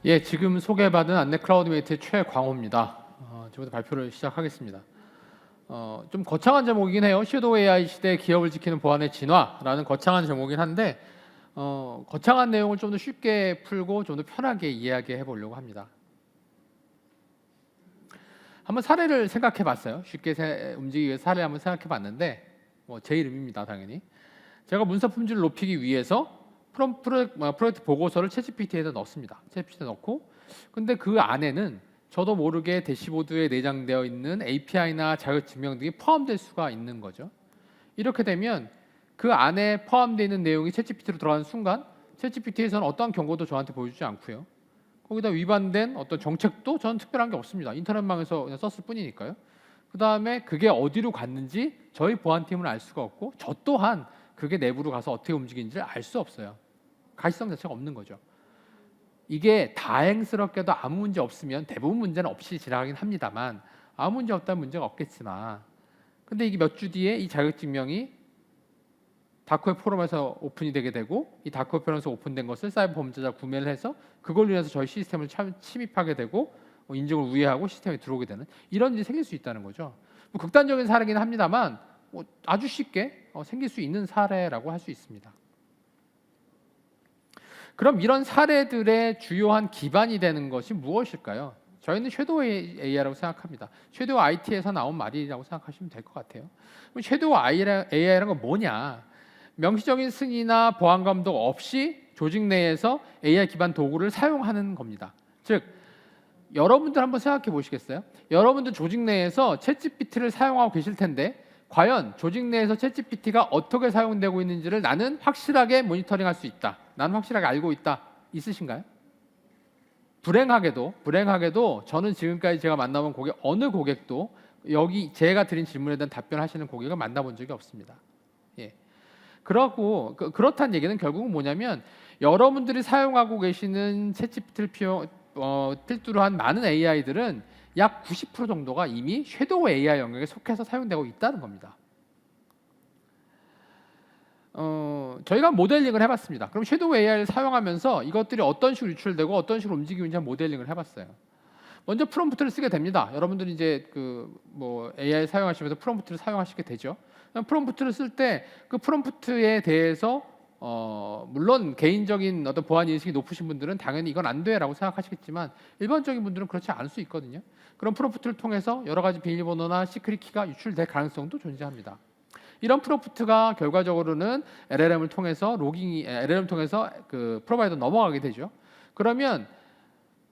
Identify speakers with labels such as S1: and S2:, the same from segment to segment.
S1: 예, 지금 소개받은 안내 클라우드메이트의 최광호입니다. 지금부터 발표를 시작하겠습니다. 좀 거창한 제목이긴 해요. 섀도우 AI 시대 기업을 지키는 보안의 진화라는 거창한 제목이긴 한데 거창한 내용을 좀 더 쉽게 풀고 좀 더 편하게 이야기해 보려고 합니다. 한번 사례를 생각해 봤어요. 쉽게 움직이기 위해서 사례를 한번 생각해 봤는데 제 이름입니다, 당연히. 제가 문서 품질을 높이기 위해서 프로젝트 보고서를 챗GPT에다 넣습니다. 챗GPT에 넣고, 근데 그 안에는 저도 모르게 대시보드에 내장되어 있는 API나 자격증명 등이 포함될 수가 있는 거죠. 이렇게 되면 그 안에 포함되어 있는 내용이 챗GPT로 들어가는 순간 챗GPT에서는 어떠한 경고도 저한테 보여주지 않고요. 거기다 위반된 어떤 정책도 저는 특별한 게 없습니다. 인터넷망에서 그냥 썼을 뿐이니까요. 그 다음에 그게 어디로 갔는지 저희 보안팀은 알 수가 없고 저 또한 그게 내부로 가서 어떻게 움직이는지를 알 수 없어요. 가시성 자체가 없는 거죠. 이게 다행스럽게도 아무 문제 없으면 대부분 문제는 없이 지나가긴 합니다만 아무 문제 없다면 문제가 없겠지만 근데 이게 몇 주 뒤에 이 자격증명이 다크웹 포럼에서 오픈이 되게 되고 이 다크웹 포럼에서 오픈된 것을 사이버 범죄자가 구매를 해서 그걸로 인해서 저희 시스템을 침입하게 되고 인증을 우회하고 시스템에 들어오게 되는 이런 일이 생길 수 있다는 거죠. 뭐 극단적인 사례긴 합니다만 아주 쉽게 생길 수 있는 사례라고 할 수 있습니다. 그럼 이런 사례들의 주요한 기반이 되는 것이 무엇일까요? 저희는 섀도우 AI라고 생각합니다. 섀도우 IT에서 나온 말이라고 생각하시면 될 것 같아요. 그럼 섀도우 AI라는 건 뭐냐? 명시적인 승인이나 보안 감독 없이 조직 내에서 AI 기반 도구를 사용하는 겁니다. 즉, 여러분들 한번 생각해 보시겠어요? 여러분들 조직 내에서 챗GPT를 사용하고 계실 텐데 과연 조직 내에서 챗GPT가 어떻게 사용되고 있는지를 나는 확실하게 모니터링할 수 있다. 나는 확실하게 알고 있다. 있으신가요? 불행하게도 저는 지금까지 제가 만나본 고객 어느 고객도 여기 제가 드린 질문에 대한 답변하시는 고객을 만나본 적이 없습니다. 예. 그렇다는 얘기는 결국은 뭐냐면 여러분들이 사용하고 계시는 챗GPT를 필두로 한 많은 AI들은 약 90% 정도가 이미 섀도우 AI 영역에 속해서 사용되고 있다는 겁니다. 저희가 모델링을 해봤습니다. 그럼 섀도우 AI를 사용하면서 이것들이 어떤 식으로 유출되고 어떤 식으로 움직이는지 모델링을 해봤어요. 먼저 프롬프트를 쓰게 됩니다. 여러분들이 이제 AI 사용하시면서 프롬프트를 사용하시게 되죠. 프롬프트를 쓸 때 그 프롬프트에 대해서 물론 개인적인 어떤 보안 인식이 높으신 분들은 당연히 이건 안 돼라고 생각하시겠지만 일반적인 분들은 그렇지 않을 수 있거든요. 그런 프롬프트를 통해서 여러 가지 비밀번호나 시크릿 키가 유출될 가능성도 존재합니다. 이런 프롬프트가 결과적으로는 LLM을 통해서 그 프로바이더 넘어가게 되죠. 그러면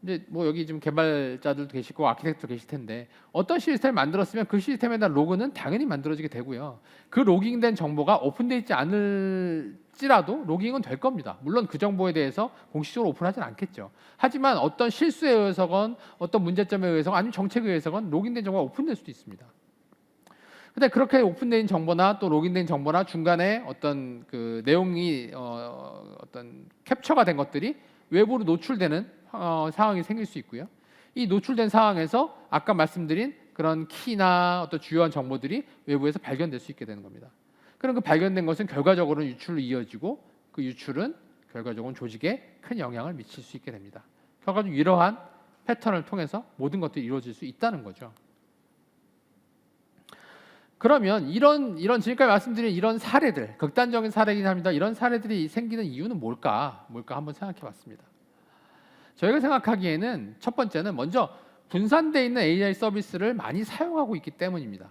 S1: 이제 여기 지금 개발자들도 계시고 아키텍트도 계실 텐데 어떤 시스템을 만들었으면 그 시스템에 대한 로그는 당연히 만들어지게 되고요. 그 로깅된 정보가 오픈되어 있지 않을지라도 로깅은 될 겁니다. 물론 그 정보에 대해서 공식적으로 오픈하진 않겠죠. 하지만 어떤 실수에 의해서건 어떤 문제점에 의해서건 아니면 정책에 의해서건 로깅된 정보가 오픈될 수도 있습니다. 근데 그렇게 오픈된 정보나 또 로그인된 정보나 중간에 어떤 그 내용이 어떤 캡처가 된 것들이 외부로 노출되는 상황이 생길 수 있고요. 이 노출된 상황에서 아까 말씀드린 그런 키나 어떤 주요한 정보들이 외부에서 발견될 수 있게 되는 겁니다. 그럼 그 발견된 것은 결과적으로는 유출로 이어지고 그 유출은 결과적으로는 조직에 큰 영향을 미칠 수 있게 됩니다. 결과적으로 이러한 패턴을 통해서 모든 것들이 이루어질 수 있다는 거죠. 그러면 이런 지금까지 말씀드린 이런 사례들, 극단적인 사례이긴 합니다. 이런 사례들이 생기는 이유는 뭘까 한번 생각해 봤습니다. 저희가 생각하기에는 첫 번째는 먼저 분산되어 있는 AI 서비스를 많이 사용하고 있기 때문입니다.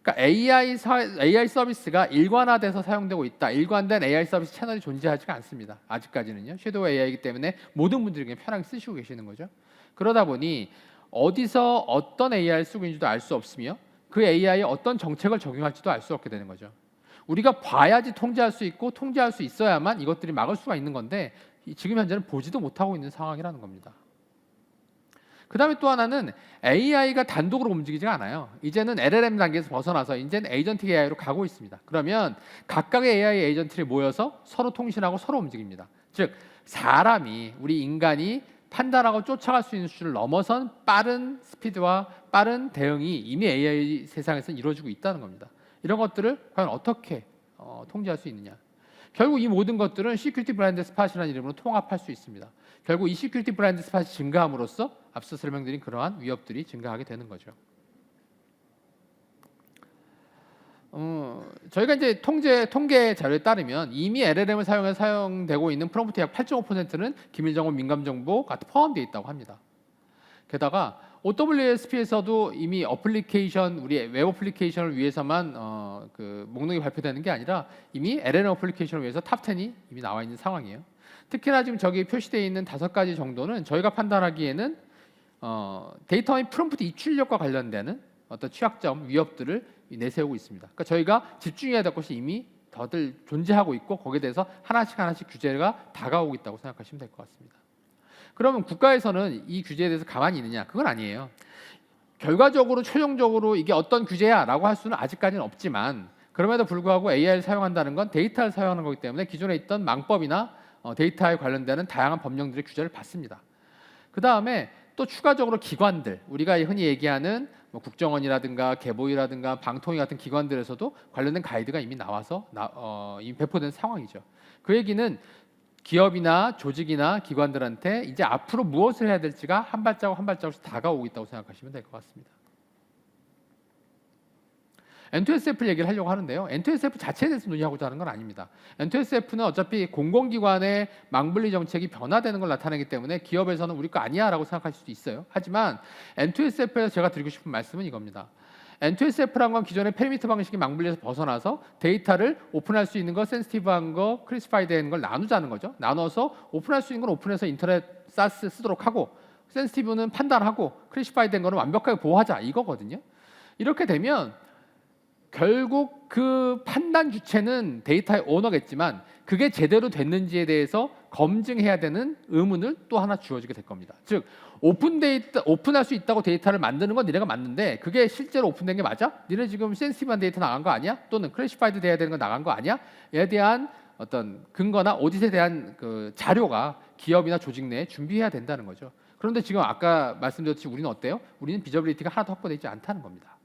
S1: 그러니까 AI 서비스가 일관화돼서 사용되고 있다. 일관된 AI 서비스 채널이 존재하지가 않습니다. 아직까지는요. 섀도우 AI이기 때문에 모든 분들이 그냥 편하게 쓰시고 계시는 거죠. 그러다 보니 어디서 어떤 AI를 쓰고 있는지도 알 수 없으며 그 AI에 어떤 정책을 적용할지도 알 수 없게 되는 거죠. 우리가 봐야지 통제할 수 있고 통제할 수 있어야만 이것들이 막을 수가 있는 건데 지금 현재는 보지도 못하고 있는 상황이라는 겁니다. 그 다음에 또 하나는 AI가 단독으로 움직이지가 않아요. 이제는 LLM 단계에서 벗어나서 이제는 에이전틱 AI로 가고 있습니다. 그러면 각각의 AI 에이전트들이 모여서 서로 통신하고 서로 움직입니다. 즉 사람이 우리 인간이 판단하고 쫓아갈 수 있는 수준을 넘어선 빠른 스피드와 빠른 대응이 이미 AI 세상에서 이루어지고 있다는 겁니다. 이런 것들을 과연 어떻게 통제할 수 있느냐. 결국 이 모든 것들은 시큐리티 블라인드 스팟이라는 이름으로 통합할 수 있습니다. 결국 이 시큐리티 블라인드 스팟이 증가함으로써 앞서 설명드린 그러한 위협들이 증가하게 되는 거죠. 저희가 이제 통계 자료에 따르면 이미 LLM을 사용해서 사용되고 있는 프롬프트 약 8.5%는 기밀 정보, 민감 정보가 포함되어 있다고 합니다. 게다가 OWSP에서도 이미 어플리케이션, 우리 웹 어플리케이션을 위해서만 그 목록이 발표되는 게 아니라 이미 LLM 어플리케이션을 위해서 탑 10이 이미 나와 있는 상황이에요. 특히나 지금 저기 표시되어 있는 5가지 정도는 저희가 판단하기에는 데이터 및 프롬프트 입출력과 관련되는 어떤 취약점, 위협들을 내세우고 있습니다. 그러니까 저희가 집중해야 될 것이 이미 다들 존재하고 있고 거기에 대해서 하나씩 규제가 다가오고 있다고 생각하시면 될 것 같습니다. 그러면 국가에서는 이 규제에 대해서 가만히 있느냐? 그건 아니에요. 결과적으로 최종적으로 이게 어떤 규제야라고 할 수는 아직까지는 없지만 그럼에도 불구하고 AI를 사용한다는 건 데이터를 사용하는 거기 때문에 기존에 있던 망법이나 데이터에 관련되는 다양한 법령들의 규제를 받습니다. 그 다음에 또 추가적으로 기관들, 우리가 흔히 얘기하는 뭐 국정원이라든가 개보위라든가 방통위 같은 기관들에서도 관련된 가이드가 이미 나와서 이미 배포된 상황이죠. 그 얘기는 기업이나 조직이나 기관들한테 이제 앞으로 무엇을 해야 될지가 한 발자국씩 다가오고 있다고 생각하시면 될 것 같습니다. N2SF 얘기를 하려고 하는데요. N2SF 자체에 대해서 논의하고자 하는 건 아닙니다. N2SF는 어차피 공공기관의 망분리 정책이 변화되는 걸 나타내기 때문에 기업에서는 우리 거 아니야 라고 생각하실 수도 있어요. 하지만 N2SF에서 제가 드리고 싶은 말씀은 이겁니다. N2SF란 건 기존의 페리미터 방식의 망분리에서 벗어나서 데이터를 오픈할 수 있는 거, 센시티브한 거, 클래시파이드한 걸 나누자는 거죠. 나눠서 오픈할 수 있는 건 오픈해서 인터넷 사스 쓰도록 하고 센시티브는 판단하고 클래시파이드한 거는 완벽하게 보호하자 이거거든요. 이렇게 되면 결국 그 판단 주체는 데이터의 오너겠지만 그게 제대로 됐는지에 대해서 검증해야 되는 의문을 또 하나 주어지게 될 겁니다. 즉 오픈할 수 있다고 데이터를 만드는 건 니네가 맞는데 그게 실제로 오픈된 게 맞아? 니네 지금 센시티브한 데이터 나간 거 아니야? 또는 클래시파이드 돼야 되는 거 나간 거 아니야? 에 대한 어떤 근거나 오디트에 대한 그 자료가 기업이나 조직 내에 준비해야 된다는 거죠. 그런데 지금 아까 말씀드렸듯이 우리는 어때요? 우리는 비저빌리티가 하나도 확보되지 않다는 겁니다.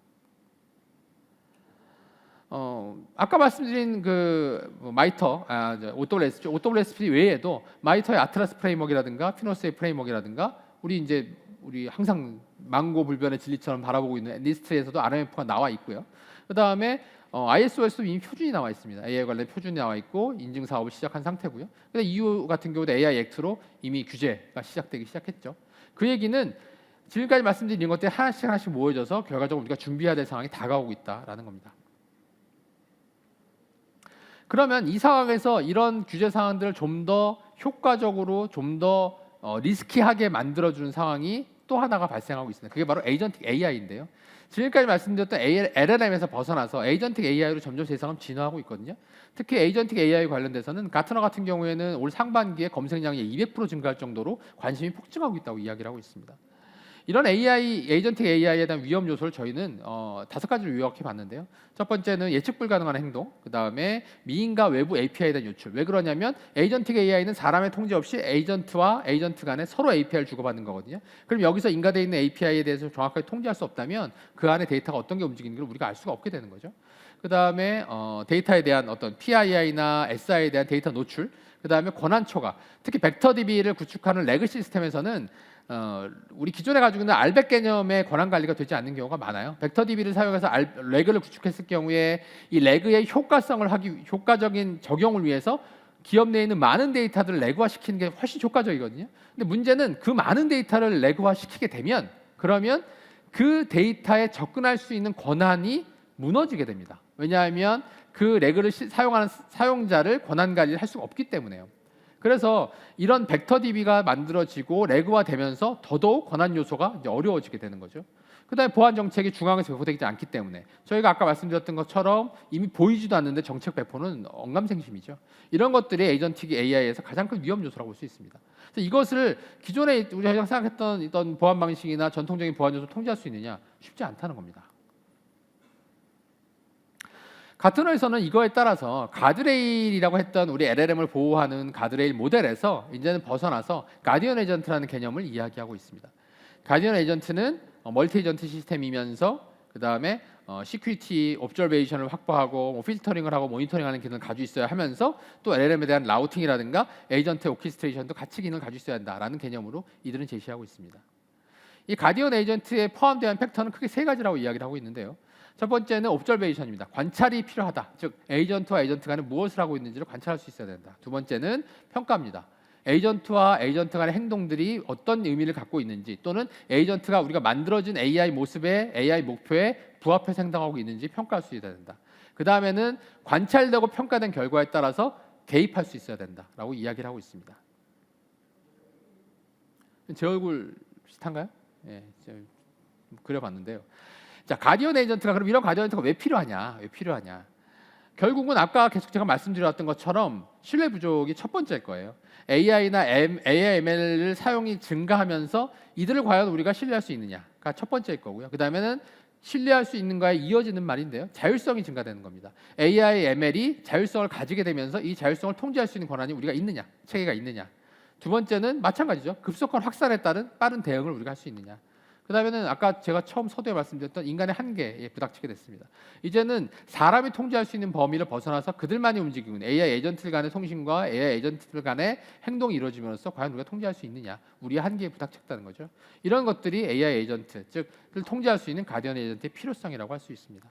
S1: 아까 말씀드린 그 마이터, OWSP 외에도 마이터의 아틀라스 프레임워크라든가 피노스의 프레임워크라든가 우리 항상 망고불변의 진리처럼 바라보고 있는 리스트에서도 RMF가 나와 있고요. 그 다음에 ISO에서도 이미 표준이 나와 있습니다. AI 관련 표준이 나와 있고 인증 사업을 시작한 상태고요. 근데 EU 같은 경우도 AI 액트로 이미 규제가 시작되기 시작했죠. 그 얘기는 지금까지 말씀드린 것들이 하나씩 모여져서 결과적으로 우리가 준비해야 될 상황이 다가오고 있다라는 겁니다. 그러면 이 상황에서 이런 규제 사항들을 좀 더 효과적으로 좀 더 리스키하게 만들어주는 상황이 또 하나가 발생하고 있습니다. 그게 바로 에이전틱 AI인데요. 지금까지 말씀드렸던 LLM에서 벗어나서 에이전틱 AI로 점점 세상은 진화하고 있거든요. 특히 에이전틱 AI 관련돼서는 가트너 같은 경우에는 올 상반기에 검색량이 200% 증가할 정도로 관심이 폭증하고 있다고 이야기를 하고 있습니다. 이런 에이전틱 AI에 대한 위험 요소를 저희는 5가지로 요약해 봤는데요. 첫 번째는 예측 불가능한 행동, 그 다음에 미인과 외부 API에 대한 유출. 왜 그러냐면 에이전틱 AI는 사람의 통제 없이 에이전트와 에이전트 간에 서로 API를 주고받는 거거든요. 그럼 여기서 인가되어 있는 API에 대해서 정확하게 통제할 수 없다면 그 안에 데이터가 어떤 게 움직이는 걸 우리가 알 수가 없게 되는 거죠. 그 다음에 데이터에 대한 어떤 PII나 SI에 대한 데이터 노출, 그 다음에 권한 초과. 특히 벡터DB를 구축하는 레그 시스템에서는 우리 기존에 가지고 있는 알백 개념의 권한 관리가 되지 않는 경우가 많아요. 벡터DB를 사용해서 레그를 구축했을 경우에 이 레그의 효과적인 적용을 위해서 기업 내에 있는 많은 데이터들을 레그화시키는 게 훨씬 효과적이거든요. 근데 문제는 그 많은 데이터를 레그화시키게 되면 그러면 그 데이터에 접근할 수 있는 권한이 무너지게 됩니다. 왜냐하면 그 레그를 사용하는 사용자를 권한 관리를 할 수가 없기 때문에요. 그래서 이런 벡터DB가 만들어지고 레그화되면서 더더욱 권한 요소가 이제 어려워지게 되는 거죠. 그다음에 보안 정책이 중앙에서 배포되지 않기 때문에 저희가 아까 말씀드렸던 것처럼 이미 보이지도 않는데 정책 배포는 언감생심이죠. 이런 것들이 에이전틱 AI에서 가장 큰 위험 요소라고 볼 수 있습니다. 그래서 이것을 기존에 우리가 생각했던 어떤 보안 방식이나 전통적인 보안 요소를 통제할 수 있느냐 쉽지 않다는 겁니다. 가트너에서는 이거에 따라서 가드레일이라고 했던 우리 LLM을 보호하는 가드레일 모델에서 이제는 벗어나서 가디언 에이전트라는 개념을 이야기하고 있습니다. 가디언 에이전트는 멀티 에이전트 시스템이면서 그 다음에 시큐리티 옵저베이션을 확보하고 뭐 필터링을 하고 모니터링하는 기능을 가지고 있어야 하면서 또 LLM에 대한 라우팅이라든가 에이전트 오케스트레이션도 같이 기능을 가지고 있어야 한다라는 개념으로 이들은 제시하고 있습니다. 이 가디언 에이전트에 포함되어 있는 팩터는 크게 세 가지라고 이야기를 하고 있는데요. 첫 번째는 옵저베이션입니다. 관찰이 필요하다. 즉 에이전트와 에이전트 간에 무엇을 하고 있는지를 관찰할 수 있어야 된다. 두 번째는 평가입니다. 에이전트와 에이전트 간의 행동들이 어떤 의미를 갖고 있는지 또는 에이전트가 우리가 만들어진 AI 모습에 AI 목표에 부합해서 행동하고 있는지 평가할 수 있어야 된다. 그 다음에는 관찰되고 평가된 결과에 따라서 개입할 수 있어야 된다라고 이야기를 하고 있습니다. 제 얼굴 비슷한가요? 예, 그려봤는데요. 자, 가디언 에이전트가 그럼 이런 가디언 에이전트가 왜 필요하냐? 왜 필요하냐? 결국은 아까 계속 제가 말씀드렸던 것처럼 신뢰 부족이 첫 번째일 거예요. AI나 AI, ML을 사용이 증가하면서 이들을 과연 우리가 신뢰할 수 있느냐가 첫 번째일 거고요. 그 다음에는 신뢰할 수 있는 거에 이어지는 말인데요. 자율성이 증가되는 겁니다. AI, ML이 자율성을 가지게 되면서 이 자율성을 통제할 수 있는 권한이 우리가 있느냐, 체계가 있느냐. 두 번째는 마찬가지죠. 급속한 확산에 따른 빠른 대응을 우리가 할 수 있느냐. 그 다음에는 아까 제가 처음 서두에 말씀드렸던 인간의 한계에 부닥치게 됐습니다. 이제는 사람이 통제할 수 있는 범위를 벗어나서 그들만이 움직이고 있는 AI 에이전트들 간의 통신과 AI 에이전트들 간의 행동이 이루어지면서 과연 우리가 통제할 수 있느냐, 우리의 한계에 부닥쳤다는 거죠. 이런 것들이 AI 에이전트, 즉 그를 통제할 수 있는 가디언 에이전트의 필요성이라고 할 수 있습니다.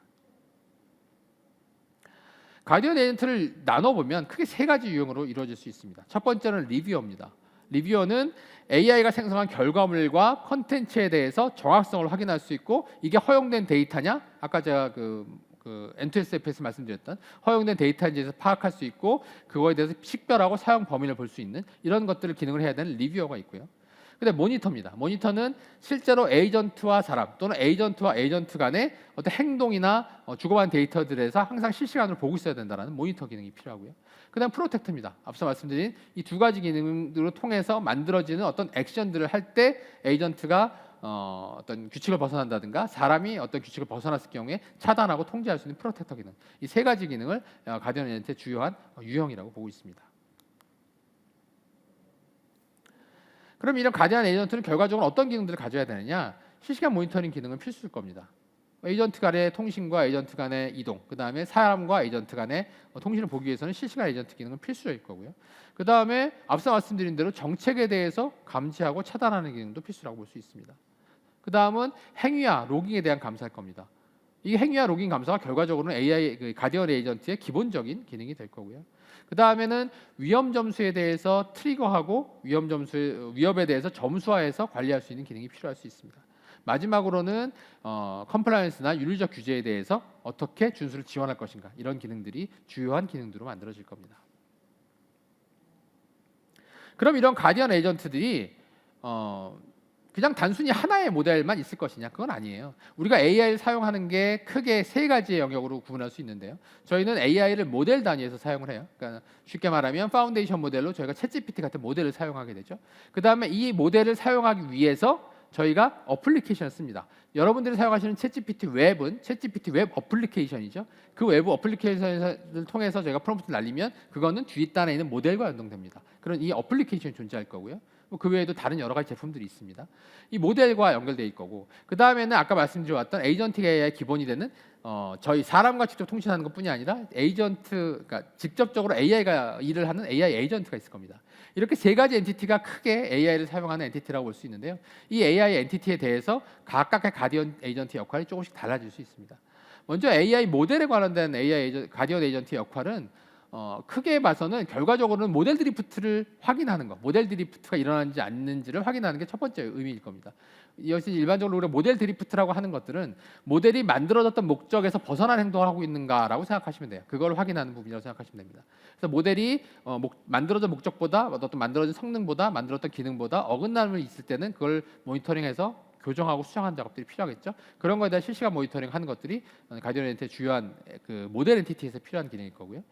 S1: 가디언 에이전트를 나눠보면 크게 세 가지 유형으로 이루어질 수 있습니다. 첫 번째는 리뷰어입니다. 리뷰어는 AI가 생성한 결과물과 컨텐츠에 대해서 정확성을 확인할 수 있고 이게 허용된 데이터냐? 아까 제가 그 N2SF에서 말씀드렸던 허용된 데이터인지에서 파악할 수 있고 그거에 대해서 식별하고 사용 범위를 볼 수 있는 이런 것들을 기능을 해야 되는 리뷰어가 있고요. 근데 모니터입니다. 모니터는 실제로 에이전트와 사람 또는 에이전트와 에이전트 간의 어떤 행동이나 주고받은 데이터들에서 항상 실시간으로 보고 있어야 된다는 모니터 기능이 필요하고요. 그다음 프로텍트입니다. 앞서 말씀드린 이 두 가지 기능들을 통해서 만들어지는 어떤 액션들을 할 때 에이전트가 어떤 규칙을 벗어난다든가 사람이 어떤 규칙을 벗어났을 경우에 차단하고 통제할 수 있는 프로텍터 기능, 이 세 가지 기능을 가디언 에이전트의 주요한 유형이라고 보고 있습니다. 그럼 이런 가디언 에이전트는 결과적으로 어떤 기능들을 가져야 되느냐? 실시간 모니터링 기능은 필수일 겁니다. 에이전트 간의 통신과 에이전트 간의 이동, 그 다음에 사람과 에이전트 간의 통신을 보기 위해서는 실시간 에이전트 기능은 필수일 거고요. 그 다음에 앞서 말씀드린 대로 정책에 대해서 감지하고 차단하는 기능도 필수라고 볼 수 있습니다. 그 다음은 행위와 로깅에 대한 감사할 겁니다. 이 행위와 로깅 감사가 결과적으로는 AI 가디언 에이전트의 기본적인 기능이 될 거고요. 그 다음에는 위험 점수에 대해서 트리거하고 위협에 대해서 점수화해서 관리할 수 있는 기능이 필요할 수 있습니다. 마지막으로는 컴플라이언스나 윤리적 규제에 대해서 어떻게 준수를 지원할 것인가 이런 기능들이 주요한 기능들로 만들어질 겁니다. 그럼 이런 가디언 에이전트들이 그냥 단순히 하나의 모델만 있을 것이냐? 그건 아니에요. 우리가 AI를 사용하는 게 크게 세 가지의 영역으로 구분할 수 있는데요. 저희는 AI를 모델 단위에서 사용을 해요. 그러니까 쉽게 말하면 파운데이션 모델로 저희가 챗GPT 같은 모델을 사용하게 되죠. 그 다음에 이 모델을 사용하기 위해서 저희가 어플리케이션을 씁니다. 여러분들이 사용하시는 챗GPT 웹은 챗GPT 웹 어플리케이션이죠. 그 외부 어플리케이션을 통해서 저희가 프롬프트를 날리면 그거는 뒷단에 있는 모델과 연동됩니다. 그런 이 어플리케이션이 존재할 거고요. 그 외에도 다른 여러 가지 제품들이 있습니다. 이 모델과 연결되어 있을 거고 그 다음에는 아까 말씀드렸던 에이전트 AI의 기본이 되는 저희 사람과 직접 통신하는 것뿐이 아니라 에이전트, 그러니까 직접적으로 AI가 일을 하는 AI 에이전트가 있을 겁니다. 이렇게 세 가지 엔티티가 크게 AI를 사용하는 엔티티라고 볼 수 있는데요. 이 AI 엔티티에 대해서 각각의 가디언 에이전트 역할이 조금씩 달라질 수 있습니다. 먼저 AI 모델에 관련된 가디언 에이전트 역할은 크게 봐서는 결과적으로는 모델 드리프트를 확인하는 것, 모델 드리프트가 일어나는지 않는지를 확인하는 게 첫 번째 의미일 겁니다. 이것이 일반적으로 우리가 모델 드리프트라고 하는 것들은 모델이 만들어졌던 목적에서 벗어난 행동을 하고 있는가라고 생각하시면 돼요. 그걸 확인하는 부분이라고 생각하시면 됩니다. 그래서 모델이 만들어진 목적보다 어떤 만들어진 성능보다 만들었던 기능보다 어긋남이 있을 때는 그걸 모니터링해서 교정하고 수정하는 작업들이 필요하겠죠. 그런 거에 대한 실시간 모니터링 하는 것들이 가디언 엔티티의 주요한 그 모델 엔티티에서 필요한 기능일 거고요.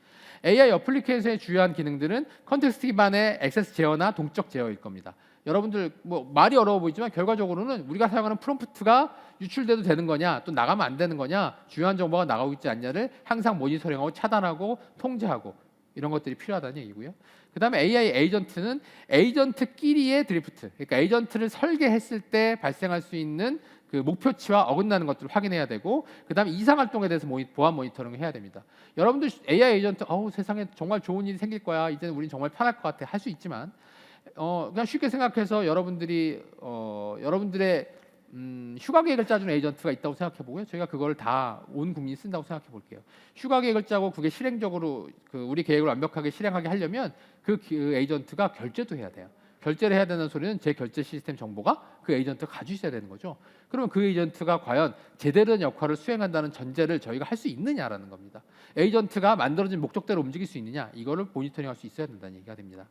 S1: AI 어플리케이션의 주요한 기능들은 컨텍스트 기반의 액세스 제어나 동적 제어일 겁니다. 여러분들 뭐 말이 어려워 보이지만 결과적으로는 우리가 사용하는 프롬프트가 유출돼도 되는 거냐 또 나가면 안 되는 거냐 중요한 정보가 나가고 있지 않냐를 항상 모니터링하고 차단하고 통제하고 이런 것들이 필요하다는 얘기고요. 그 다음에 AI 에이전트는 에이전트끼리의 드리프트, 그러니까 에이전트를 설계했을 때 발생할 수 있는 그 목표치와 어긋나는 것들을 확인해야 되고, 그다음에 이상 활동에 대해서 보안 모니터링을 해야 됩니다. 여러분들 AI 에이전트 세상에 정말 좋은 일이 생길 거야, 이제는 우린 정말 편할 것 같아 할 수 있지만 그냥 쉽게 생각해서 여러분들이 여러분들의 휴가 계획을 짜주는 에이전트가 있다고 생각해 보고요. 저희가 그걸 다 온 국민이 쓴다고 생각해 볼게요. 휴가 계획을 짜고 그게 실행적으로 우리 계획을 완벽하게 실행하게 하려면 그 에이전트가 결제도 해야 돼요. 결제를 해야 되는 소리는 제 결제 시스템 정보가 그 에이전트가 가지고 있어야 되는 거죠. 그러면 그 에이전트가 과연 제대로 된 역할을 수행한다는 전제를 저희가 할 수 있느냐라는 겁니다. 에이전트가 만들어진 목적대로 움직일 수 있느냐, 이거를 모니터링할 수 있어야 된다는 얘기가 됩니다.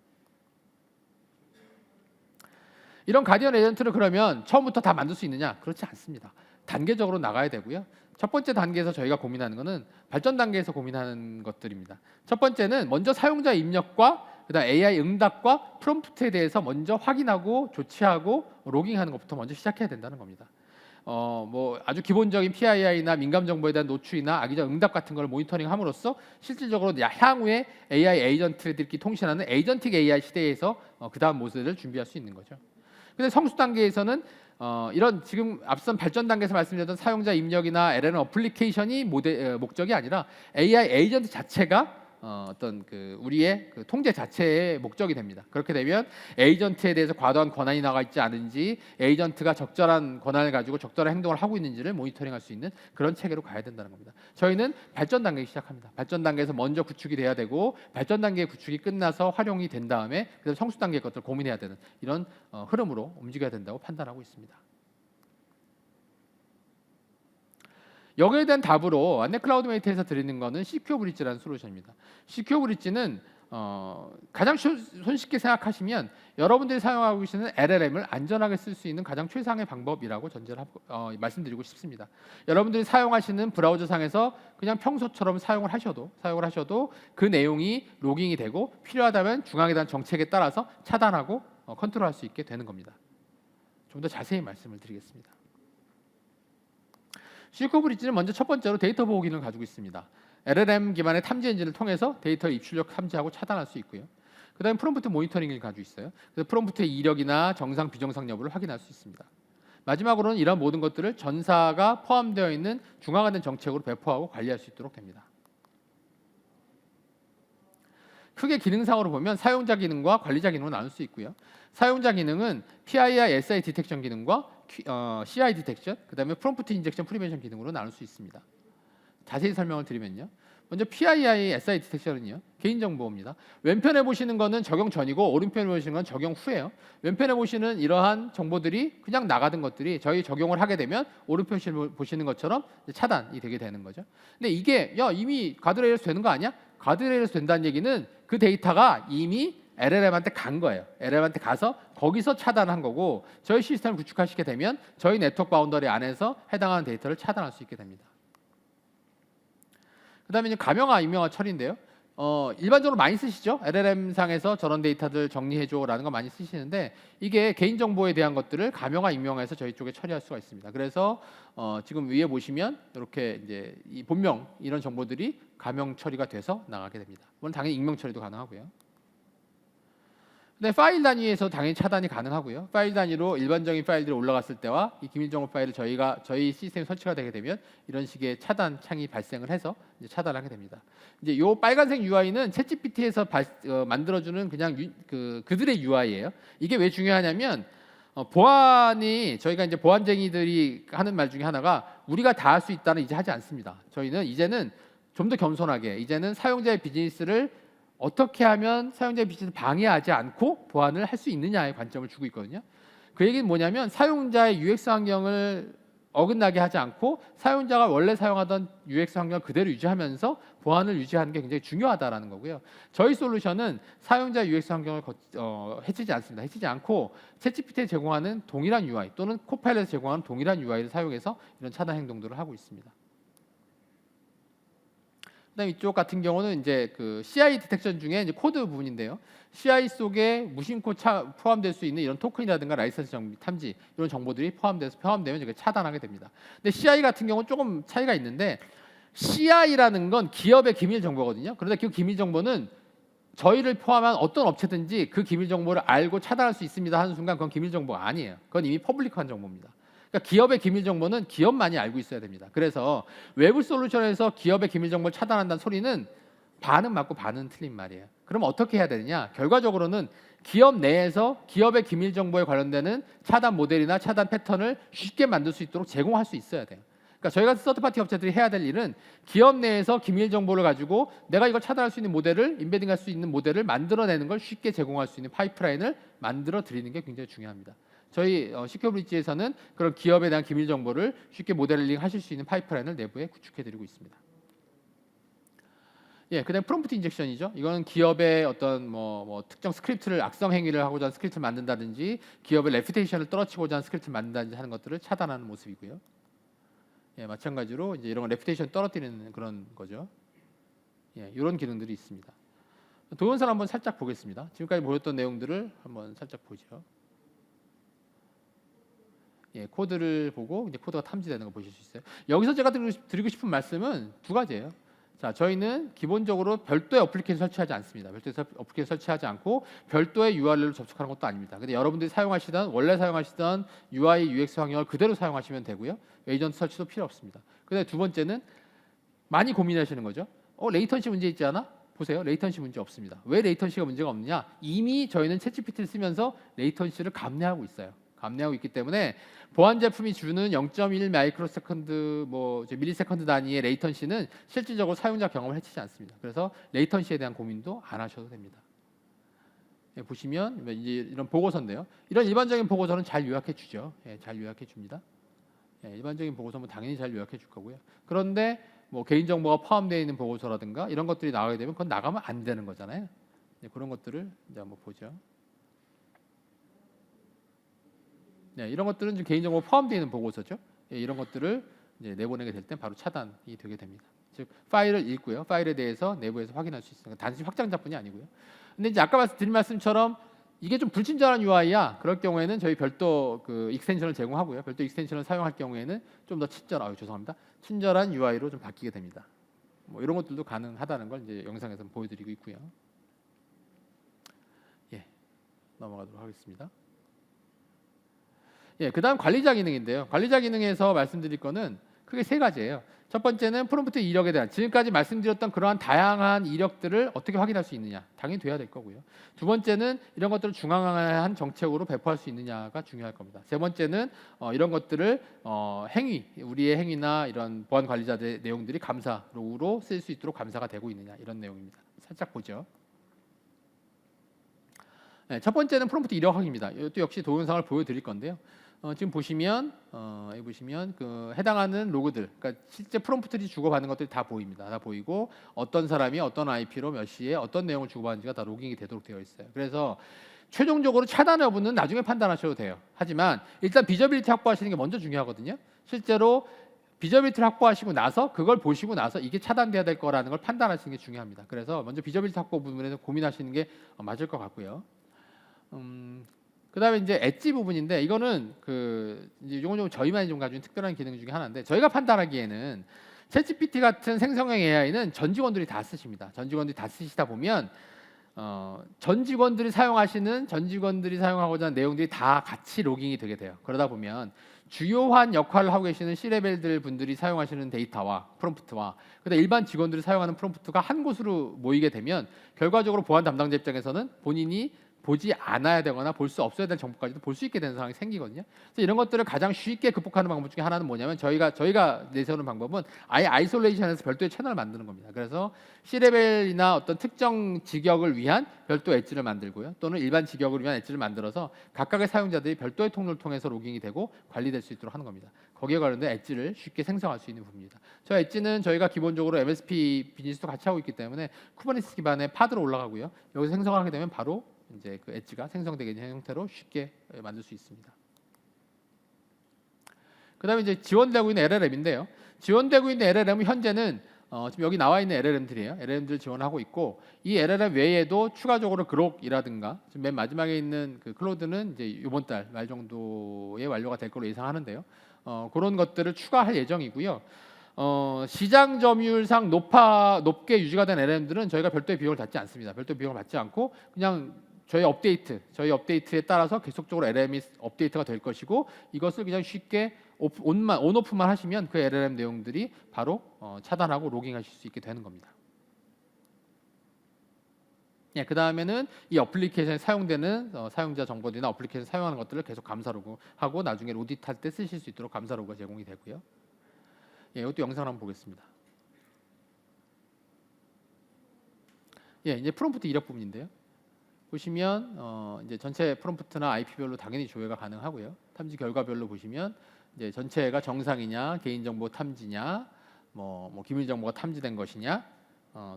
S1: 이런 가디언 에이전트를 그러면 처음부터 다 만들 수 있느냐? 그렇지 않습니다. 단계적으로 나가야 되고요. 첫 번째 단계에서 저희가 고민하는 것은 발전 단계에서 고민하는 것들입니다. 첫 번째는 먼저 사용자 입력과 그다음 AI 응답과 프롬프트에 대해서 먼저 확인하고 조치하고 로깅하는 것부터 먼저 시작해야 된다는 겁니다. 뭐 아주 기본적인 PII나 민감 정보에 대한 노출이나 악의적 응답 같은 걸 모니터링함으로써 실질적으로 향후에 AI 에이전트들끼리 통신하는 에이전틱 AI 시대에서 그다음 모습을 준비할 수 있는 거죠. 근데 성수 단계에서는 이런 지금 앞선 발전 단계에서 말씀드렸던 사용자 입력이나 LLM 어플리케이션이 목적이 아니라 AI 에이전트 자체가 어떤 우리의 통제 자체의 목적이 됩니다. 그렇게 되면 에이전트에 대해서 과도한 권한이 나가 있지 않은지, 에이전트가 적절한 권한을 가지고 적절한 행동을 하고 있는지를 모니터링할 수 있는 그런 체계로 가야 된다는 겁니다. 저희는 발전 단계 시작합니다. 발전 단계에서 먼저 구축이 돼야 되고, 발전 단계 구축이 끝나서 활용이 된 다음에 그다음 성수 단계 것들을 고민해야 되는 이런 흐름으로 움직여야 된다고 판단하고 있습니다. 여기에 대한 답으로 안넷 클라우드 메이트에서 드리는 것은 시큐어 브릿지라는 솔루션입니다. 시큐어 브릿지는 가장 손쉽게 생각하시면 여러분들이 사용하고 계시는 LLM을 안전하게 쓸 수 있는 가장 최상의 방법이라고 전제를 말씀드리고 싶습니다. 여러분들이 사용하시는 브라우저상에서 그냥 평소처럼 사용을 하셔도 그 내용이 로깅이 되고 필요하다면 중앙에 대한 정책에 따라서 차단하고 컨트롤할 수 있게 되는 겁니다. 좀 더 자세히 말씀을 드리겠습니다. 시큐어 브릿지는 먼저 첫 번째로 데이터 보호 기능을 가지고 있습니다. LLM 기반의 탐지 엔진을 통해서 데이터 입출력 탐지하고 차단할 수 있고요. 그다음에 프롬프트 모니터링을 가지고 있어요. 그래서 프롬프트의 이력이나 정상 비정상 여부를 확인할 수 있습니다. 마지막으로는 이런 모든 것들을 전사가 포함되어 있는 중앙화된 정책으로 배포하고 관리할 수 있도록 됩니다. 크게 기능상으로 보면 사용자 기능과 관리자 기능으로 나눌 수 있고요. 사용자 기능은 PII, SI 디텍션 기능과 CI 디텍션, 그다음에 프롬프트 인젝션 프리벤션 기능으로 나눌 수 있습니다. 자세히 설명을 드리면요. 먼저 PII, SI 디텍션은요, 개인정보입니다. 왼편에 보시는 거는 적용 전이고 오른편에 보시는 건 적용 후예요. 왼편에 보시는 이러한 정보들이 그냥 나가던 것들이 저희 적용을 하게 되면 오른편 보시는 것처럼 차단이 되게 되는 거죠. 근데 이게 이미 가드레일에서 되는 거 아니야? 가드레일에서 된다는 얘기는 그 데이터가 이미 LLM한테 간 거예요. LLM한테 가서 거기서 차단한 거고, 저희 시스템을 구축하시게 되면 저희 네트워크 바운더리 안에서 해당하는 데이터를 차단할 수 있게 됩니다. 그다음에 이제 가명화, 임명화 처리인데요. 일반적으로 많이 쓰시죠. LLM 상에서 저런 데이터들 정리해줘라는 거 많이 쓰시는데, 이게 개인정보에 대한 것들을 가명화, 임명화해서 저희 쪽에 처리할 수가 있습니다. 그래서 지금 위에 보시면 이렇게 이제 이 본명 이런 정보들이 가명 처리가 돼서 나가게 됩니다. 물론 당연히 익명 처리도 가능하고요. 근데 파일 단위에서 당연히 차단이 가능하고요. 파일 단위로 일반적인 파일들이 올라갔을 때와 이 기밀정보 파일을 저희 시스템에 설치가 되게 되면 이런 식의 차단 창이 발생을 해서 이제 차단하게 됩니다. 이제 요 빨간색 UI는 챗GPT에서 만들어주는 그냥 그들의 UI예요. 이게 왜 중요하냐면 보안이, 저희가 이제 보안쟁이들이 하는 말 중에 하나가 우리가 다 할 수 있다는 이제 하지 않습니다. 저희는 이제는 좀 더 겸손하게 이제는 사용자의 비즈니스를 어떻게 하면 사용자의 비즈니스를 방해하지 않고 보안을 할 수 있느냐의 관점을 주고 있거든요. 그 얘기는 뭐냐면 사용자의 UX 환경을 어긋나게 하지 않고 사용자가 원래 사용하던 UX 환경을 그대로 유지하면서 보안을 유지하는 게 굉장히 중요하다라는 거고요. 저희 솔루션은 사용자 UX 환경을 해치지 않습니다. 해치지 않고 챗GPT에 제공하는 동일한 UI 또는 코파일럿에 제공하는 동일한 UI를 사용해서 이런 차단 행동들을 하고 있습니다. 그다음 이쪽 같은 경우는 이제 CI 디텍션 중에 이제 코드 부분인데요. CI 속에 무심코 포함될 수 있는 이런 토큰이라든가 라이선스 탐지 이런 정보들이 포함되면 이제 차단하게 됩니다. 근데 CI 같은 경우는 조금 차이가 있는데, CI라는 건 기업의 기밀 정보거든요. 그런데 그 기밀 정보는 저희를 포함한 어떤 업체든지 그 기밀 정보를 알고 차단할 수 있습니다 하는 순간 그건 기밀 정보가 아니에요. 그건 이미 퍼블릭한 정보입니다. 그러니까 그러니까 기업의 기밀 정보는 기업만이 알고 있어야 됩니다. 그래서 외부 솔루션에서 기업의 기밀 정보를 차단한다는 소리는 반은 맞고 반은 틀린 말이에요. 그럼 어떻게 해야 되느냐? 결과적으로는 기업 내에서 기업의 기밀 정보에 관련되는 차단 모델이나 차단 패턴을 쉽게 만들 수 있도록 제공할 수 있어야 돼요. 그러니까 저희 같은 서드파티 업체들이 해야 될 일은 기업 내에서 기밀 정보를 가지고 내가 이걸 차단할 수 있는 모델을 임베딩할 수 있는 모델을 만들어내는 걸 쉽게 제공할 수 있는 파이프라인을 만들어 드리는 게 굉장히 중요합니다. 저희 시큐브리지에서는 그런 기업에 대한 기밀 정보를 쉽게 모델링 하실 수 있는 파이프라인을 내부에 구축해 드리고 있습니다. 예, 그다음 프롬프트 인젝션이죠. 이거는 기업의 어떤 뭐 특정 스크립트를 악성 행위를 하고자 하는 스크립트를 만든다든지 기업의 레퓨테이션을 떨어뜨리고자 하는 스크립트를 만든다든지 하는 것들을 차단하는 모습이고요. 예, 마찬가지로 이제 이런 레퓨테이션 떨어뜨리는 그런 거죠. 예, 이런 기능들이 있습니다. 동영상 한번 살짝 보겠습니다. 지금까지 보였던 내용들을 한번 살짝 보죠. 예, 코드를 보고 이제 코드가 탐지되는 거 보실 수 있어요. 여기서 제가 드리고 싶은 말씀은 두 가지예요. 자, 저희는 기본적으로 별도의 어플리케이션 설치하지 않습니다. 별도의 어플리케이션 설치하지 않고 별도의 URL로 접속하는 것도 아닙니다. 근데 여러분들이 사용하시던 원래 사용하시던 UI, UX 환경을 그대로 사용하시면 되고요. 에이전트 설치도 필요 없습니다. 근데 두 번째는 많이 고민하시는 거죠. 레이턴시 문제 있지 않아? 보세요. 레이턴시 문제 없습니다. 왜 레이턴시가 문제가 없느냐? 이미 저희는 챗GPT를 쓰면서 레이턴시를 감내하고 있어요. 감내하고 있기 때문에 보안 제품이 주는 0.1 마이크로세컨드 밀리세컨드 단위의 레이턴시는 실질적으로 사용자 경험을 해치지 않습니다. 그래서 레이턴시에 대한 고민도 안 하셔도 됩니다. 예, 보시면 이제 이런 보고서인데요. 이런 일반적인 보고서는 잘 요약해 주죠. 예, 잘 요약해 줍니다. 예, 일반적인 보고서는 당연히 잘 요약해 줄 거고요. 그런데 뭐 개인정보가 포함되어 있는 보고서라든가 이런 것들이 나가게 되면 그건 나가면 안 되는 거잖아요. 예, 그런 것들을 이제 한번 보죠. 네, 이런 것들은 개인정보 포함되어 있는 보고서죠. 예, 이런 것들을 이제 내보내게 될 때 바로 차단이 되게 됩니다. 즉 파일을 읽고요. 파일에 대해서 내부에서 확인할 수 있습니다. 단순히 확장자뿐이 아니고요. 근데 이제 아까 드린 말씀처럼 이게 좀 불친절한 UI야. 그럴 경우에는 저희 별도 그 익스텐션을 제공하고요. 별도 익스텐션을 사용할 경우에는 좀 더 친절한 UI로 좀 바뀌게 됩니다. 뭐 이런 것들도 가능하다는 걸 이제 영상에서 보여드리고 있고요. 예, 넘어가도록 하겠습니다. 예, 그다음 관리자 기능인데요. 관리자 기능에서 말씀드릴 거는 크게 세 가지예요. 첫 번째는 프롬프트 이력에 대한 지금까지 말씀드렸던 그러한 다양한 이력들을 어떻게 확인할 수 있느냐, 당연히 돼야 될 거고요. 두 번째는 이런 것들을 중앙화한 정책으로 배포할 수 있느냐가 중요할 겁니다. 세 번째는 이런 것들을 우리의 행위나 이런 보안 관리자들의 내용들이 감사로로 쓸 수 있도록 감사가 되고 있느냐, 이런 내용입니다. 살짝 보죠. 네, 첫 번째는 프롬프트 이력 확인입니다. 이것도 역시 동영상을 보여드릴 건데요. 지금 보시면 여기 보시면 그 해당하는 로그들, 그러니까 실제 프롬프트들이 주고받는 것들이 다 보입니다. 다 보이고 어떤 사람이 어떤 IP로 몇 시에 어떤 내용을 주고받는지가 다 로깅이 되도록 되어 있어요. 그래서 최종적으로 차단 여부는 나중에 판단하셔도 돼요. 하지만 일단 비저빌리티 확보하시는 게 먼저 중요하거든요. 실제로 비저빌리티를 확보하시고 나서 그걸 보시고 나서 이게 차단돼야 될 거라는 걸 판단하시는 게 중요합니다. 그래서 먼저 비저빌리티 확보 부분에서 고민하시는 게 맞을 것 같고요. 그다음에 이제 엣지 부분인데 이거는 이건 좀 저희만이 좀 가진 특별한 기능 중에 하나인데 저희가 판단하기에는 챗GPT 같은 생성형 AI는 전 직원들이 다 쓰십니다. 전 직원들이 다 쓰시다 보면 전 직원들이 사용하고자 하는 내용들이 다 같이 로깅이 되게 돼요. 그러다 보면 주요한 역할을 하고 계시는 C레벨들 분들이 사용하시는 데이터와 프롬프트와 그다음 일반 직원들이 사용하는 프롬프트가 한 곳으로 모이게 되면 결과적으로 보안 담당자 입장에서는 본인이 보지 않아야 되거나 볼 수 없어야 될 정보까지도 볼 수 있게 되는 상황이 생기거든요. 그래서 이런 것들을 가장 쉽게 극복하는 방법 중에 하나는 뭐냐면 저희가 내세우는 방법은 아예 아이솔레이션에서 별도의 채널을 만드는 겁니다. 그래서 C레벨이나 어떤 특정 직역을 위한 별도 엣지를 만들고요. 또는 일반 직역을 위한 엣지를 만들어서 각각의 사용자들이 별도의 통로를 통해서 로깅이 되고 관리될 수 있도록 하는 겁니다. 거기에 관련된 엣지를 쉽게 생성할 수 있는 부분입니다. 저 엣지는 저희가 기본적으로 MSP 비즈니스도 같이 하고 있기 때문에 쿠버네티스 기반의 파드로 올라가고요. 여기서 생성을 하게 되면 바로 이제 그 엣지가 생성되게 되는 형태로 쉽게 만들 수 있습니다. 그다음에 이제 지원되고 있는 LLM인데요. 지원되고 있는 LLM은 현재는 지금 여기 나와 있는 LLM들이에요. LLM들 지원하고 있고 이 LLM 외에도 추가적으로 그록이라든가 지금 맨 마지막에 있는 그 클로드는 이제 이번 달 말 정도에 완료가 될 걸로 예상하는데요. 그런 것들을 추가할 예정이고요. 시장 점유율상 높게 유지가 된 LLM들은 저희가 별도의 비용을 받지 않습니다. 별도의 비용을 받지 않고 그냥 저희 업데이트에 따라서 계속적으로 LLM이 업데이트가 될 것이고 이것을 그냥 쉽게 온오프만 하시면 그 LLM 내용들이 바로 차단하고 로깅하실 수 있게 되는 겁니다. 예, 그 다음에는 이 어플리케이션에 사용되는 사용자 정보들이나 어플리케이션 사용하는 것들을 계속 감사 로그하고 나중에 오디트할 때 쓰실 수 있도록 감사 로그가 제공이 되고요. 예, 이것도 영상 한번 보겠습니다. 예, 이제 프롬프트 이력 부분인데요. 보시면 이제 전체 프롬프트나 IP별로 당연히 조회가 가능하고요. 탐지 결과별로 보시면 이제 전체가 정상이냐, 개인정보 탐지냐, 뭐 기밀 정보가 탐지된 것이냐,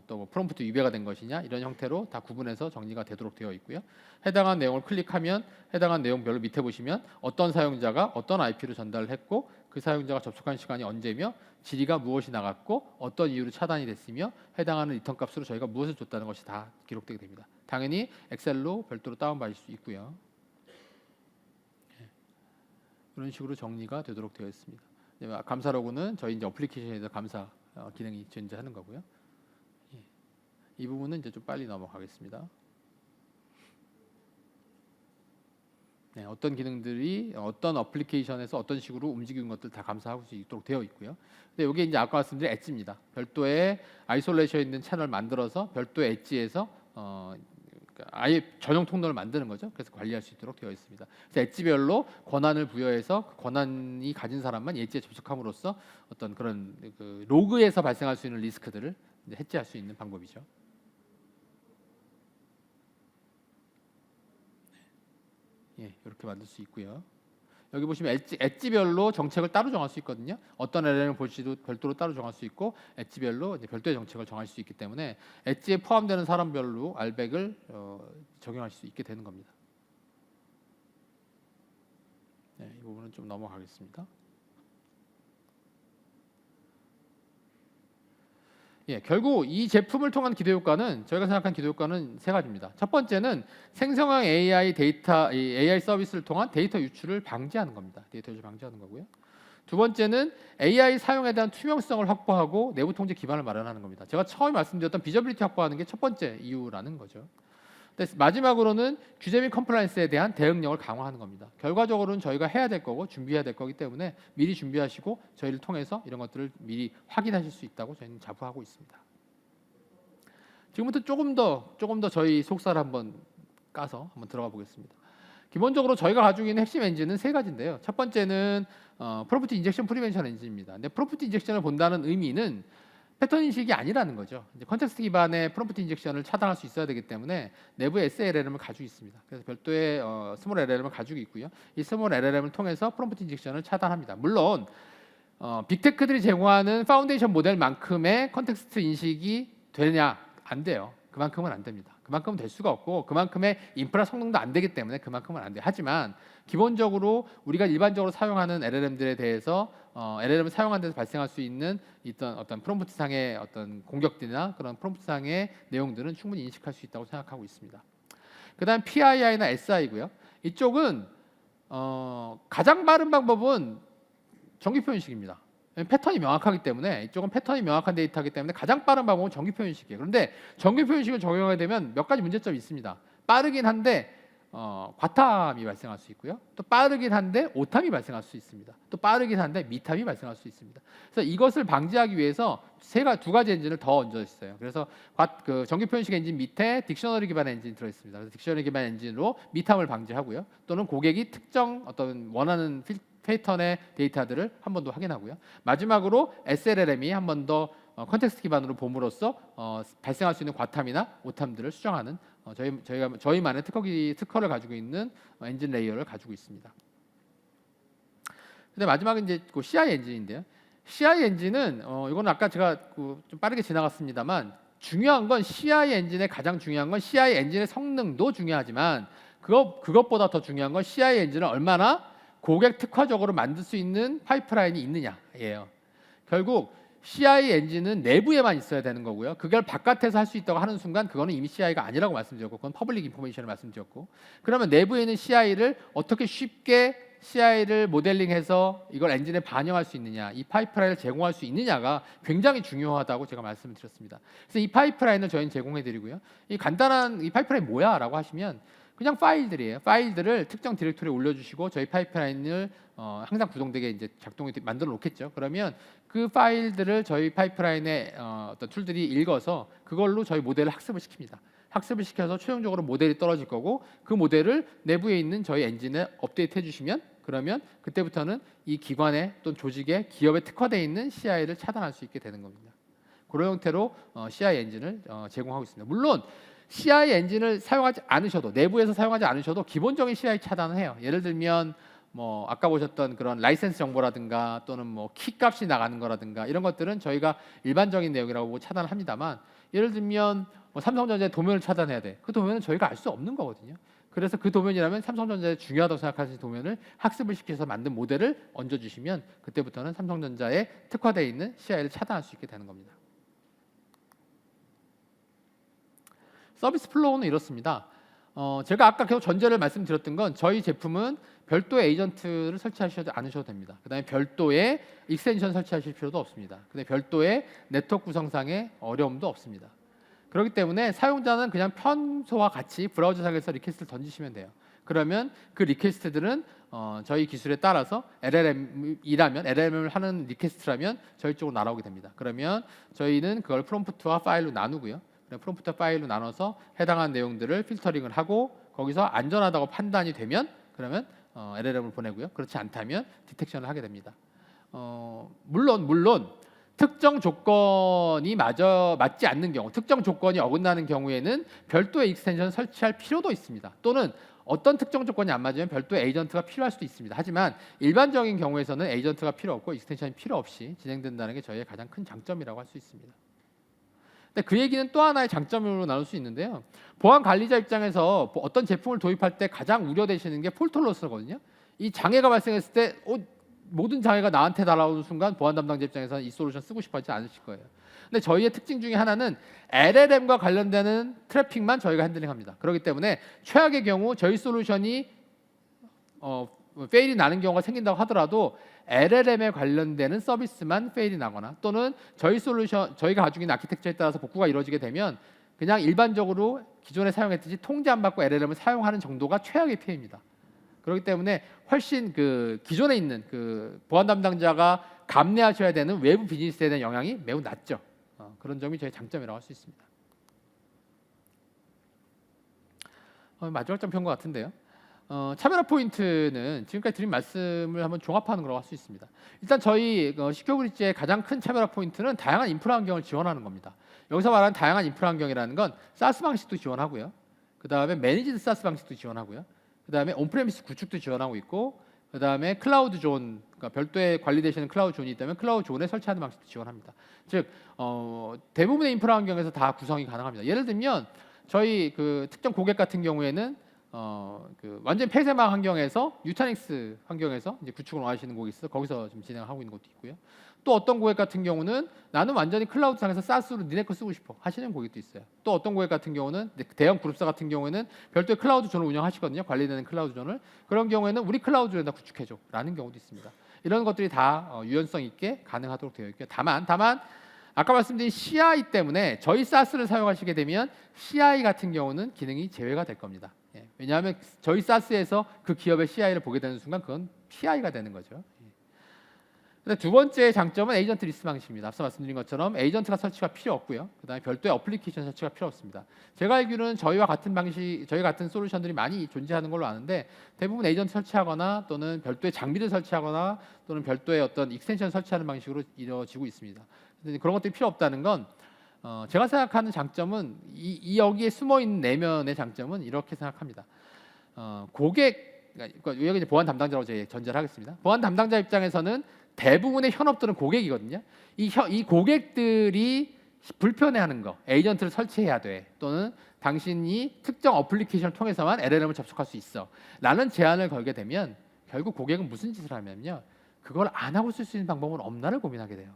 S1: 또 뭐 프롬프트 위배가 된 것이냐 이런 형태로 다 구분해서 정리가 되도록 되어 있고요. 해당한 내용을 클릭하면 해당한 내용별로 밑에 보시면 어떤 사용자가 어떤 IP로 전달을 했고 그 사용자가 접속한 시간이 언제며 질의가 무엇이 나갔고 어떤 이유로 차단이 됐으며 해당하는 리턴 값으로 저희가 무엇을 줬다는 것이 다 기록되게 됩니다. 당연히 엑셀로 별도로 다운받을 수 있고요. 이런 식으로 정리가 되도록 되어 있습니다. 감사 로그는 저희 이제 어플리케이션에서 감사 기능이 존재하는 거고요. 이 부분은 이제 좀 빨리 넘어가겠습니다. 네, 어떤 기능들이 어떤 어플리케이션에서 어떤 식으로 움직이는 것들 다 감사할 수 있도록 되어 있고요. 근데 이게 이제 아까 말씀드린 엣지입니다. 별도의 아이솔레이션 있는 채널 만들어서 별도의 엣지에서 아예 전용 통로를 만드는 거죠. 그래서 관리할 수 있도록 되어 있습니다. 그래서 엣지별로 권한을 부여해서 그 권한이 가진 사람만 엣지에 접속함으로써 어떤 그런 그 로그에서 발생할 수 있는 리스크들을 이제 해지할 수 있는 방법이죠. 예, 이렇게 만들 수 있고요. 여기 보시면 엣지별로 정책을 따로 정할 수 있거든요. 어떤 LLM을 볼지도 별도로 따로 정할 수 있고 엣지별로 이제 별도의 정책을 정할 수 있기 때문에 엣지에 포함되는 사람별로 알백을 적용할 수 있게 되는 겁니다. 네, 이 부분은 좀 넘어가겠습니다. 예, 결국 이 제품을 통한 기대 효과는 저희가 생각한 기대 효과는 세 가지입니다. 첫 번째는 생성형 AI AI 서비스를 통한 데이터 유출을 방지하는 겁니다. 데이터 유출 방지하는 거고요. 두 번째는 AI 사용에 대한 투명성을 확보하고 내부 통제 기반을 마련하는 겁니다. 제가 처음에 말씀드렸던 비저빌리티 확보하는 게 첫 번째 이유라는 거죠. 마지막으로는 규제 및 컴플라이언스에 대한 대응력을 강화하는 겁니다. 결과적으로는 저희가 해야 될 거고 준비해야 될 거기 때문에 미리 준비하시고 저희를 통해서 이런 것들을 미리 확인하실 수 있다고 저희는 자부하고 있습니다. 지금부터 조금 더 저희 속사를 한번 까서 한번 들어가 보겠습니다. 기본적으로 저희가 가지고 있는 핵심 엔진은 세 가지인데요. 첫 번째는 프롬프트 인젝션 프리벤션 엔진입니다. 근데 프롬프트 인젝션을 본다는 의미는 패턴 인식이 아니라는 거죠. 이제 컨텍스트 기반의 프롬프트 인젝션을 차단할 수 있어야 되기 때문에 내부에 SLLM을 가지고 있습니다. 그래서 별도의 스몰 LLM을 가지고 있고요. 이 스몰 LLM을 통해서 프롬프트 인젝션을 차단합니다. 물론 빅테크들이 제공하는 파운데이션 모델만큼의 컨텍스트 인식이 되냐? 안 돼요. 그만큼은 안 됩니다. 그만큼은 될 수가 없고 그만큼의 인프라 성능도 안 되기 때문에 그만큼은 안 돼요. 하지만 기본적으로 우리가 일반적으로 사용하는 LLM들에 대해서 LLM을 사용하는 데서 발생할 수 있는 어떤 프롬프트상의 어떤 공격들이나 그런 프롬프트상의 내용들은 충분히 인식할 수 있다고 생각하고 있습니다. 그다음 PII나 SI고요. 이쪽은 가장 빠른 방법은 정기 표현식입니다. 패턴이 명확하기 때문에 이쪽은 패턴이 명확한 데이터이기 때문에 가장 빠른 방법은 정기 표현식이에요. 그런데 정기 표현식을 적용하게 되면 몇 가지 문제점이 있습니다. 빠르긴 한데 과탐이 발생할 수 있고요. 또 빠르긴 한데 오탐이 발생할 수 있습니다. 또 빠르긴 한데 미탐이 발생할 수 있습니다. 그래서 이것을 방지하기 위해서 두 가지 엔진을 더 얹어 있어요. 그래서 그 정기 표현식 엔진 밑에 딕셔너리 기반 엔진이 들어 있습니다. 그래서 딕셔너리 기반 엔진으로 미탐을 방지하고요. 또는 고객이 특정 어떤 원하는 패턴의 데이터들을 한 번 더 확인하고요. 마지막으로 SLLM이 한 번 더 컨텍스트 기반으로 봄으로써 발생할 수 있는 과탐이나 오탐들을 수정하는 저희만의 특허를 가지고 있는 엔진 레이어를 가지고 있습니다. 근데 마지막은 이제 그 CI 엔진인데요. CI 엔진은 이거는 아까 제가 좀 빠르게 지나갔습니다만 중요한 건 CI 엔진의 가장 중요한 건 CI 엔진의 성능도 중요하지만 그것보다 더 중요한 건 CI 엔진을 얼마나 고객 특화적으로 만들 수 있는 파이프라인이 있느냐예요. 결국 CI 엔진은 내부에만 있어야 되는 거고요. 그걸 바깥에서 할 수 있다고 하는 순간 그거는 이미 CI가 아니라고 말씀드렸고 그건 퍼블릭 인포메이션을 말씀드렸고 그러면 내부에 있는 CI를 어떻게 쉽게 CI를 모델링해서 이걸 엔진에 반영할 수 있느냐 이 파이프라인을 제공할 수 있느냐가 굉장히 중요하다고 제가 말씀을 드렸습니다. 그래서 이 파이프라인을 저희는 제공해 드리고요. 이 간단한 이 파이프라인 뭐야? 라고 하시면 그냥 파일들이에요. 파일들을 특정 디렉토리에 올려주시고 저희 파이프라인을 항상 구동되게 이제 작동이 만들어 놓겠죠. 그러면 그 파일들을 저희 파이프라인의 어떤 툴들이 읽어서 그걸로 저희 모델을 학습을 시킵니다. 학습을 시켜서 최종적으로 모델이 떨어질 거고 그 모델을 내부에 있는 저희 엔진에 업데이트 해주시면 그러면 그때부터는 이 기관의 또는 조직의 기업에 특화되어 있는 CI를 차단할 수 있게 되는 겁니다. 그런 형태로 CI 엔진을 제공하고 있습니다. 물론 CI 엔진을 사용하지 않으셔도 내부에서 사용하지 않으셔도 기본적인 CI 차단을 해요. 예를 들면 뭐 아까 보셨던 그런 라이센스 정보라든가 또는 뭐 키 값이 나가는 거라든가 이런 것들은 저희가 일반적인 내용이라고 보고 차단을 합니다만 예를 들면 뭐 삼성전자의 도면을 차단해야 돼. 그 도면은 저희가 알 수 없는 거거든요. 그래서 그 도면이라면 삼성전자의 중요하다고 생각하시는 도면을 학습을 시켜서 만든 모델을 얹어주시면 그때부터는 삼성전자에 특화되어 있는 CI를 차단할 수 있게 되는 겁니다. 서비스 플로우는 이렇습니다. 제가 아까 계속 전제를 말씀드렸던 건 저희 제품은 별도의 에이전트를 설치하셔도 않으셔도 됩니다. 그다음에 별도의 익스텐션 설치하실 필요도 없습니다. 그다음에 별도의 네트워크 구성상의 어려움도 없습니다. 그렇기 때문에 사용자는 그냥 평소와 같이 브라우저상에서 리퀘스트를 던지시면 돼요. 그러면 그 리퀘스트들은 저희 기술에 따라서 LLM을 하는 리퀘스트라면 저희 쪽으로 날아오게 됩니다. 그러면 저희는 그걸 프롬프트와 파일로 나누고요. 프롬프트 파일로 나눠서 해당한 내용들을 필터링을 하고 거기서 안전하다고 판단이 되면 그러면 LLM을 보내고요. 그렇지 않다면 디텍션을 하게 됩니다. 물론 특정 조건이 맞지 않는 경우, 특정 조건이 어긋나는 경우에는 별도의 익스텐션 설치할 필요도 있습니다. 또는 어떤 특정 조건이 안 맞으면 별도의 에이전트가 필요할 수도 있습니다. 하지만 일반적인 경우에서는 에이전트가 필요 없고 익스텐션이 필요 없이 진행된다는 게 저희의 가장 큰 장점이라고 할 수 있습니다. 근데 그 얘기는 또 하나의 장점으로 나눌 수 있는데요. 보안 관리자 입장에서 어떤 제품을 도입할 때 가장 우려되시는 게 폴트 로스거든요. 이 장애가 발생했을 때 모든 장애가 나한테 날아오는 순간 보안 담당자 입장에서는 이 솔루션 쓰고 싶어 하지 않으실 거예요. 근데 저희의 특징 중에 하나는 LLM과 관련되는 트래픽만 저희가 핸들링합니다. 그렇기 때문에 최악의 경우 저희 솔루션이 페일이 나는 경우가 생긴다고 하더라도 LLM에 관련되는 서비스만 페일이 나거나 또는 저희가 가지고 있는 아키텍처에 따라서 복구가 이루어지게 되면 그냥 일반적으로 기존에 사용했듯이 통제 안 받고 LLM을 사용하는 정도가 최악의 피해입니다. 그렇기 때문에 훨씬 그 기존에 있는 그 보안 담당자가 감내하셔야 되는 외부 비즈니스에 대한 영향이 매우 낮죠. 그런 점이 저희 장점이라고 할 수 있습니다. 마지막 점표인 것 같은데요. 차별화 포인트는 지금까지 드린 말씀을 한번 종합하는 거라고 할 수 있습니다. 일단 저희 시큐브릿지의 가장 큰 차별화 포인트는 다양한 인프라 환경을 지원하는 겁니다. 여기서 말하는 다양한 인프라 환경이라는 건 사스 방식도 지원하고요. 그 다음에 매니지드 사스 방식도 지원하고요. 그 다음에 온프레미스 구축도 지원하고 있고 그 다음에 클라우드 존, 그러니까 별도의 관리되시는 클라우드 존이 있다면 클라우드 존에 설치하는 방식도 지원합니다. 즉 대부분의 인프라 환경에서 다 구성이 가능합니다. 예를 들면 저희 그 특정 고객 같은 경우에는 완전 폐쇄망 환경에서 뉴타닉스 환경에서 이제 구축을 원하시는 고객이 있어서 거기서 좀 진행하고 있는 것도 있고요. 또 어떤 고객 같은 경우는 나는 완전히 클라우드 상에서 사스로 니네 거 쓰고 싶어 하시는 고객도 있어요. 또 어떤 고객 같은 경우는 대형 그룹사 같은 경우에는 별도의 클라우드 존을 운영하시거든요. 관리되는 클라우드 존을. 그런 경우에는 우리 클라우드 존에다 구축해줘 라는 경우도 있습니다. 이런 것들이 다 유연성 있게 가능하도록 되어 있고요. 다만 아까 말씀드린 CI 때문에 저희 사스를 사용하시게 되면 CI 같은 경우는 기능이 제외가 될 겁니다. 왜냐하면 저희 사스에서 그 기업의 CI를 보게 되는 순간 그건 PI가 되는 거죠. 두 번째 장점은 에이전트 리스트 방식입니다. 앞서 말씀드린 것처럼 에이전트가 설치가 필요 없고요. 그다음에 별도의 어플리케이션 설치가 필요 없습니다. 제가 알기로는 저희 같은 솔루션들이 많이 존재하는 걸로 아는데 대부분 에이전트 설치하거나 또는 별도의 장비를 설치하거나 또는 별도의 어떤 익스텐션 설치하는 방식으로 이루어지고 있습니다. 그런 것들이 필요 없다는 건 제가 생각하는 장점은 여기에 숨어 있는 내면의 장점은 이렇게 생각합니다. 그러니까 여기 이제 보안 담당자라고 제가 전제를 하겠습니다. 보안 담당자 입장에서는 대부분의 현업들은 고객이거든요. 이 고객들이 불편해하는 거, 에이전트를 설치해야 돼, 또는 당신이 특정 어플리케이션을 통해서만 LLM을 접속할 수 있어 라는 제한을 걸게 되면 결국 고객은 무슨 짓을 하면요, 그걸 안 하고 쓸 수 있는 방법은 없나를 고민하게 돼요.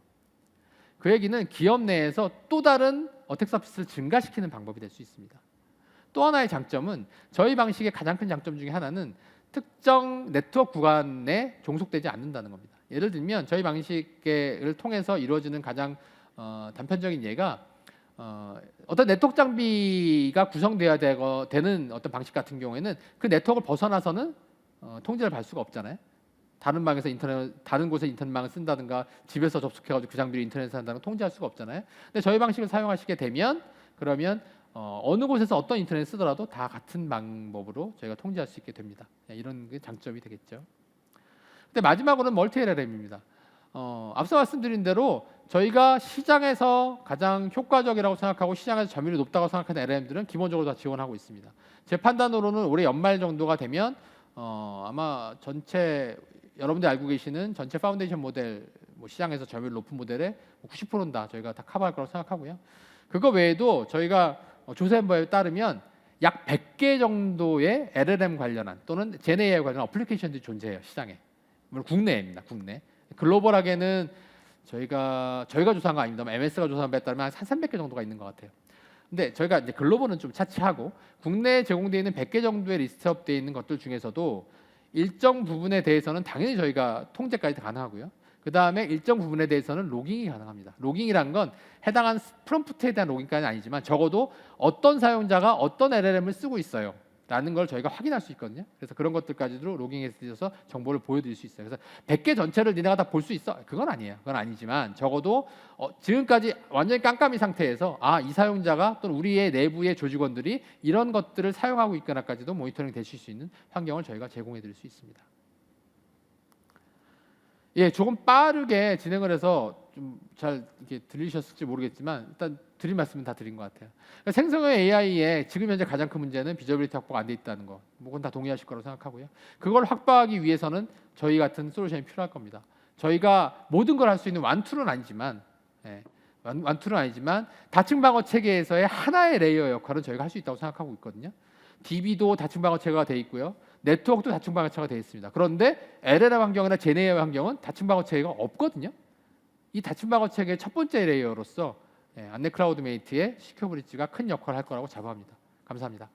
S1: 그 얘기는 기업 내에서 또 다른 어택 서비스를 증가시키는 방법이 될 수 있습니다. 또 하나의 장점은 저희 방식의 가장 큰 장점 중에 하나는 특정 네트워크 구간에 종속되지 않는다는 겁니다. 예를 들면 저희 방식을 통해서 이루어지는 가장 단편적인 예가 어떤 네트워크 장비가 구성돼야 되는 어떤 방식 같은 경우에는 그 네트워크를 벗어나서는 통제를 받을 수가 없잖아요. 다른 방에서 다른 곳에 인터넷망을 쓴다든가 집에서 접속해가지고 그 장비를 인터넷에 한다는 걸 통제할 수가 없잖아요. 근데 저희 방식을 사용하시게 되면 그러면 어느 곳에서 어떤 인터넷을 쓰더라도 다 같은 방법으로 저희가 통제할 수 있게 됩니다. 이런 게 장점이 되겠죠. 근데 마지막으로는 멀티 LLM입니다. 앞서 말씀드린 대로 저희가 시장에서 가장 효과적이라고 생각하고 시장에서 점유율이 높다고 생각하는 LLM들은 기본적으로 다 지원하고 있습니다. 제 판단으로는 올해 연말 정도가 되면 아마 전체 여러분들 알고 계시는 전체 파운데이션 모델 시장에서 점유율 높은 모델의 90%는 다 저희가 다 커버할 거라고 생각하고요. 그거 외에도 저희가 조사한 바에 따르면 약 100개 정도의 LLM 관련한 또는 GenAI 관련한 어플리케이션들이 존재해요, 시장에. 물론 국내입니다. 국내. 글로벌하게는 저희가 조사한 거 아닙니다만 MS가 조사한 바에 따르면 한 300개 정도가 있는 것 같아요. 근데 저희가 이제 글로벌은 좀 차치하고 국내에 제공되어 있는 100개 정도의 리스트업되어 있는 것들 중에서도 일정 부분에 대해서는 당연히 저희가 통제까지 가능하고요. 그 다음에 일정 부분에 대해서는 로깅이 가능합니다. 로깅이란 건 해당한 프롬프트에 대한 로깅까지는 아니지만 적어도 어떤 사용자가 어떤 LLM을 쓰고 있어요 라는 걸 저희가 확인할 수 있거든요. 그래서 그런 것들까지도 로깅해서 드려서 정보를 보여드릴 수 있어요. 그래서 100개 전체를 니네가 다 볼 수 있어? 그건 아니에요. 그건 아니지만 적어도 지금까지 완전히 깜깜이 상태에서 이 사용자가 또는 우리의 내부의 조직원들이 이런 것들을 사용하고 있거나까지도 모니터링 되실 수 있는 환경을 저희가 제공해 드릴 수 있습니다. 예, 조금 빠르게 진행을 해서 좀 잘 이렇게 들리셨을지 모르겠지만 일단 드린 말씀은 다 드린 것 같아요. 그러니까 생성형 AI의 지금 현재 가장 큰 문제는 비저빌리티 확보가 안 돼 있다는 거. 그건 다 동의하실 거라고 생각하고요. 그걸 확보하기 위해서는 저희 같은 솔루션이 필요할 겁니다. 저희가 모든 걸 할 수 있는 완툴은 아니지만, 완툴은 아니지만 다층 방어 체계에서의 하나의 레이어 역할은 저희가 할 수 있다고 생각하고 있거든요. DB도 다층 방어 체계가 돼 있고요. 네트워크도 다층 방어 체계가 되어 있습니다. 그런데 LLM 환경이나 GenAI 환경은 다층 방어 체계가 없거든요. 이 다층 방어 체계의 첫 번째 레이어로서 안내 클라우드 메이트의 시큐어 브릿지가 큰 역할을 할 거라고 자부합니다. 감사합니다.